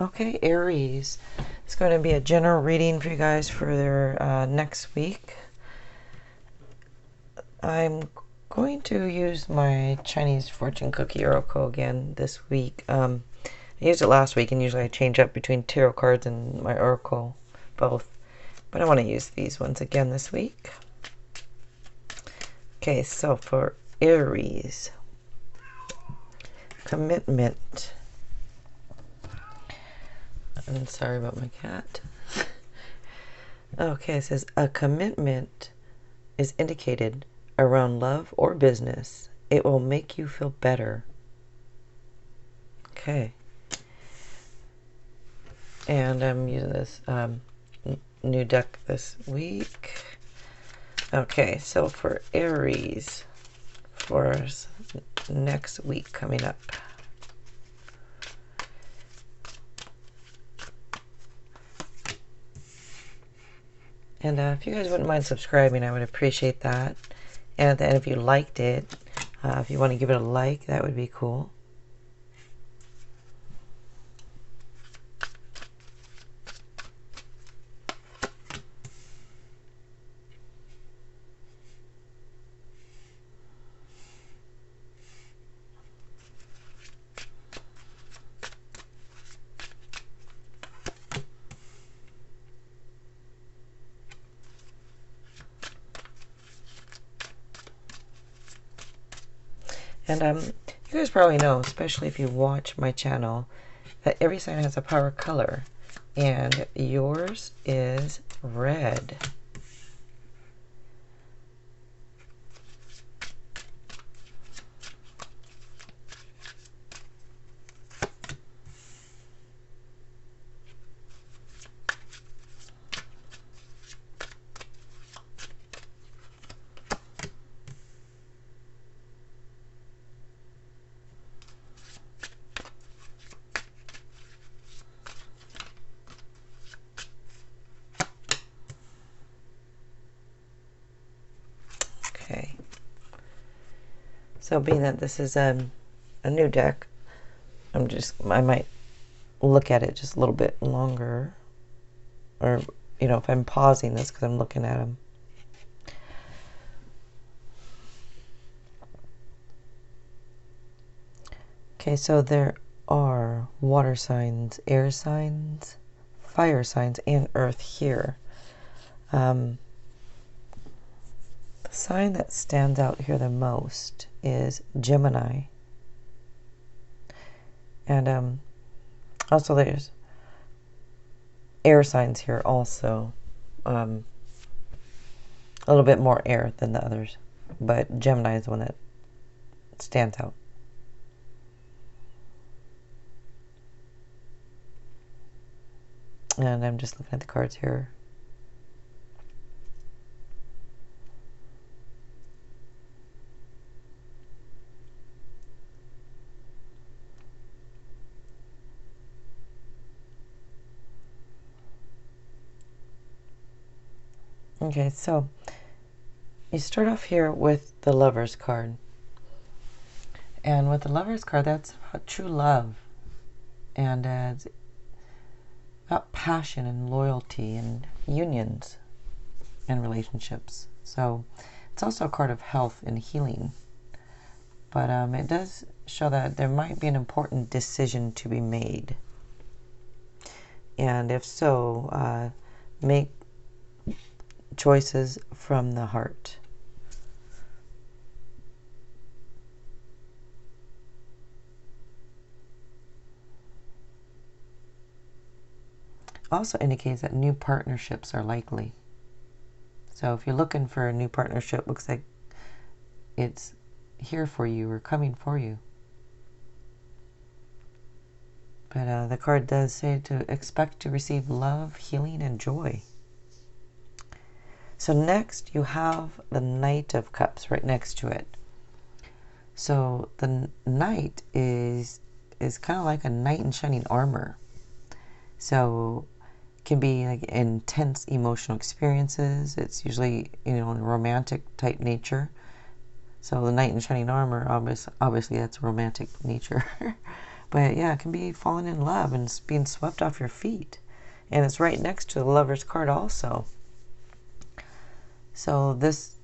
Okay, Aries. It's going to be a general reading for you guys for their next week. I'm going to use my Chinese fortune cookie oracle again this week. I used it last week, and usually I change up between tarot cards and my oracle, both. But I want to use these ones again this week. Okay, so for Aries, commitment. I'm sorry about my cat. Okay, it says a commitment is indicated around love or business. It will make you feel better. Okay. And I'm using this new deck this week. Okay, so for Aries, for next week coming up. And if you guys wouldn't mind subscribing, I would appreciate that. And if you liked it, if you want to give it a like, that would be cool. And you guys probably know, especially if you watch my channel, that every sign has a power color. And yours is red. Okay. So being that this is a new deck, I might look at it just a little bit longer. Or, you know, if I'm pausing this because I'm looking at them. Okay, so there are water signs, air signs, fire signs, and earth here. The sign that stands out here the most is Gemini. And also there's air signs here also. A little bit more air than the others. But Gemini is the one that stands out. And I'm just looking at the cards here. Okay, so you start off here with the Lover's card. And with the Lover's card, that's about true love. And it's about passion and loyalty and unions and relationships. So it's also a card of health and healing. But it does show that there might be an important decision to be made. And if so, make choices from the heart. Also indicates that new partnerships are likely. So if you're looking for a new partnership, looks like it's here for you or coming for you. But the card does say to expect to receive love, healing, and joy. So next you have the Knight of Cups right next to it. So the Knight is kind of like a knight in shining armor. So it can be like intense emotional experiences. It's usually, you know, in a romantic type nature. So the knight in shining armor, obviously that's romantic nature. But yeah, it can be falling in love and being swept off your feet. And it's right next to the Lover's card also. So this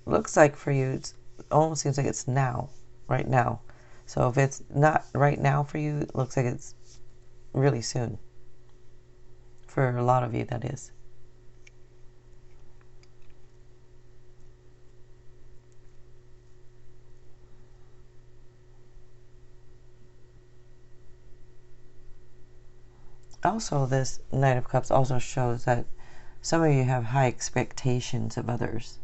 looks like for you, it almost seems like it's now, right now. So if it's not right now for you, it looks like it's really soon. For a lot of you, that is. Also, this Knight of Cups also shows that some of you have high expectations of others.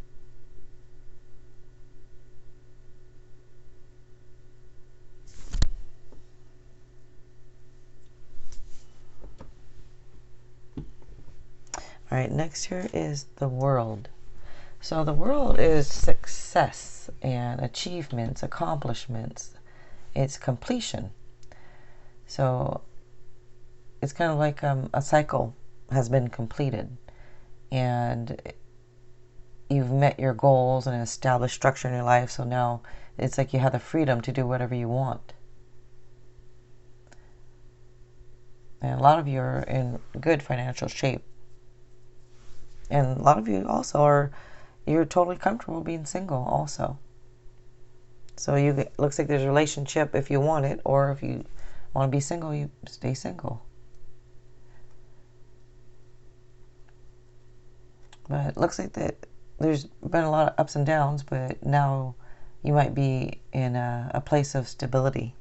All right, next here is the World. So the World is success and achievements, accomplishments. It's completion. So it's kind of like a cycle has been completed, and you've met your goals and established structure in your life. So now it's like you have the freedom to do whatever you want. And a lot of you are in good financial shape. And a lot of you also you're totally comfortable being single also. So it looks like there's a relationship if you want it, or if you want to be single, you stay single. But it looks like that there's been a lot of ups and downs, but now you might be in a place of stability.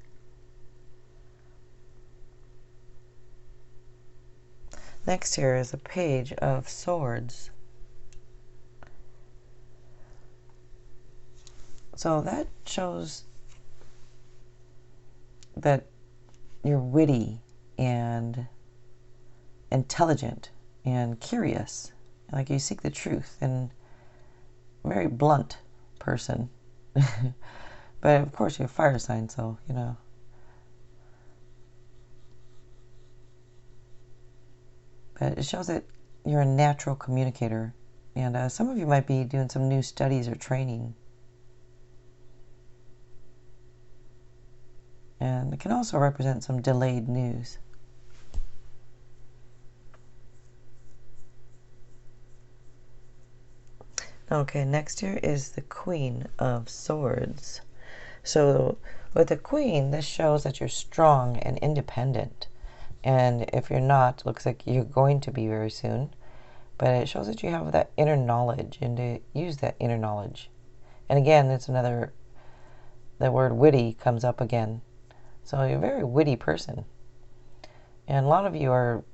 Next here is a Page of Swords. So that shows that you're witty and intelligent and curious. Like you seek the truth, and a very blunt person. But of course you're a fire sign, so you know. But it shows that you're a natural communicator, and some of you might be doing some new studies or training. And it can also represent some delayed news. Okay, next here is the Queen of Swords. So with the Queen, this shows that you're strong and independent. And if you're not, it looks like you're going to be very soon. But it shows that you have that inner knowledge, and to use that inner knowledge. And again, it's the word witty comes up again. So you're a very witty person. And a lot of you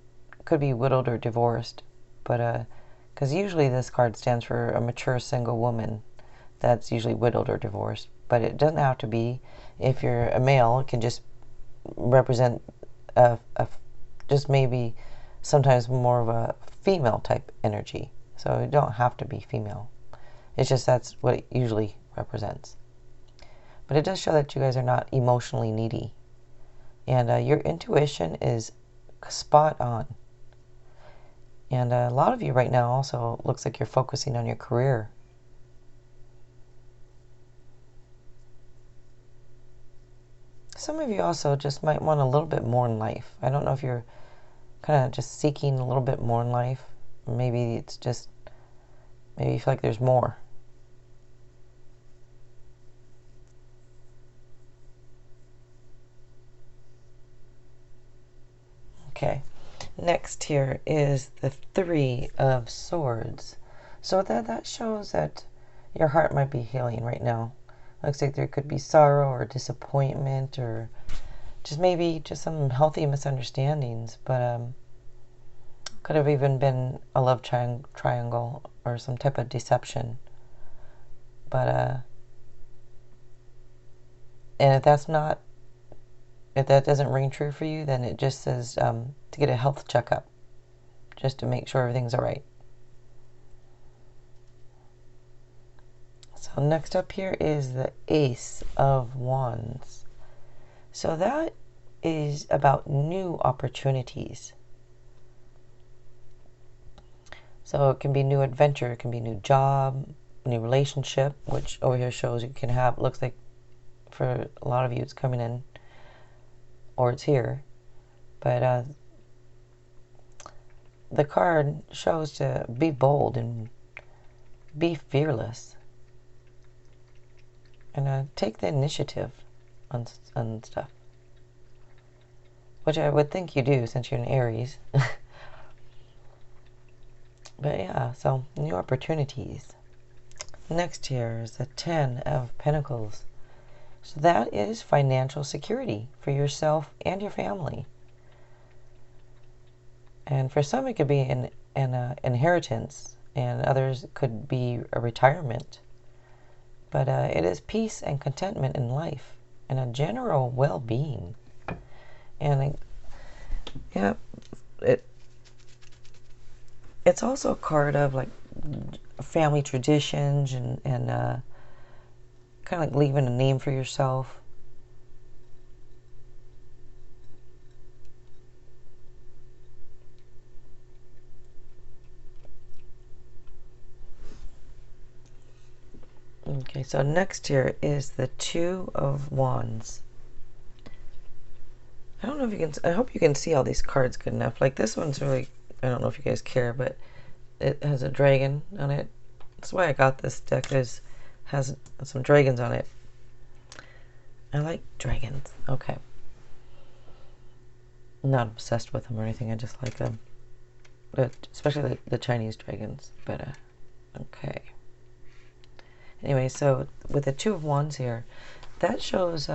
could be widowed or divorced. But because usually this card stands for a mature single woman that's usually widowed or divorced. But it doesn't have to be. If you're a male, it can just represent just maybe sometimes more of a female type energy. So you don't have to be female. It's just that's what it usually represents. But it does show that you guys are not emotionally needy. And your intuition is spot on. And a lot of you right now also looks like you're focusing on your career. Some of you also just might want a little bit more in life. I don't know if you're kind of just seeking a little bit more in life. Maybe it's just, maybe you feel like there's more. Okay, next here is the Three of Swords. So that shows that your heart might be healing right now. Looks like there could be sorrow or disappointment, or just maybe just some healthy misunderstandings. But could have even been a love triangle or some type of deception. But and if that doesn't ring true for you, then it just says to get a health checkup, just to make sure everything's all right. So next up here is the Ace of Wands. So that is about new opportunities. So it can be new adventure, it can be new job, new relationship, which over here shows you can have, looks like for a lot of you it's coming in. or it's here. But the card shows to be bold and be fearless. And take the initiative on stuff. Which I would think you do since you're an Aries. But yeah, so new opportunities. Next here is the 10 of Pentacles. So that is financial security for yourself and your family. And for some it could be an inheritance, and others could be a retirement. But it is peace and contentment in life and a general well-being. And yeah, it's also a card of like family traditions and kind of like leaving a name for yourself. Okay, so next here is the 2 of Wands. I don't know if you can, I hope you can see all these cards good enough. Like this one's really, I don't know if you guys care, but it has a dragon on it. That's why I got this deck, is has some dragons on it. I like dragons. Okay. I'm not obsessed with them or anything, I just like them. But especially the Chinese dragons. But okay. Anyway, so with the 2 of Wands here, that shows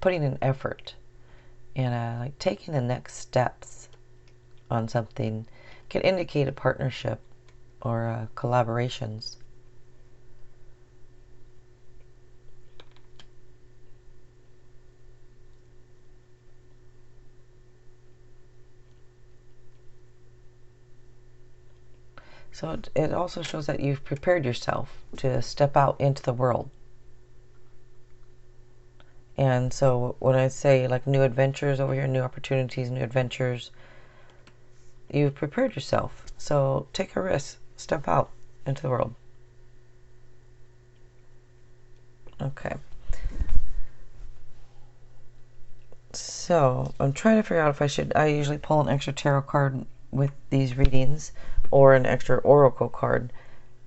putting in effort and like taking the next steps on something. Can indicate a partnership or collaborations. So it also shows that you've prepared yourself to step out into the world. And so when I say like new adventures over here, new opportunities, new adventures, you've prepared yourself. So take a risk, step out into the world. Okay. So I'm trying to figure out if I usually pull an extra tarot card with these readings or an extra oracle card.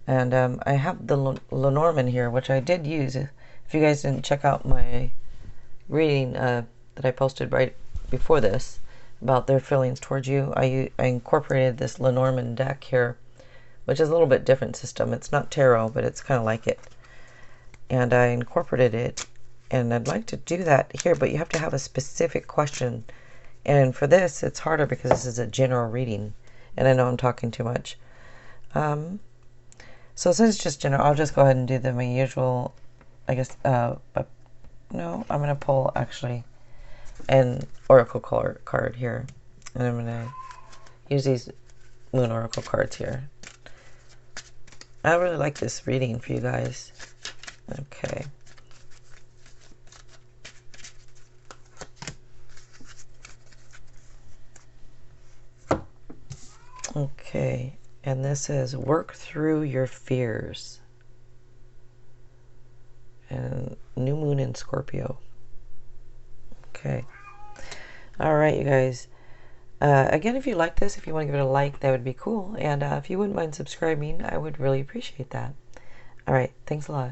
And I have the Lenormand here, which I did use. If you guys didn't check out my reading that I posted right before this about their feelings towards you, I incorporated this Lenormand deck here, which is a little bit different system. It's not tarot, but it's kind of like it. And I incorporated it, and I'd like to do that here, but you have to have a specific question. And for this, it's harder because this is a general reading, and I know I'm talking too much. So since it's just general, I'll just go ahead and do my usual, I guess, but no, I'm going to pull actually an oracle card here. And I'm going to use these moon oracle cards here. I really like this reading for you guys. Okay. Okay, and this says work through your fears. And new moon in Scorpio. Okay. Alright, you guys. Again, if you like this, if you want to give it a like, that would be cool. And if you wouldn't mind subscribing, I would really appreciate that. Alright, thanks a lot.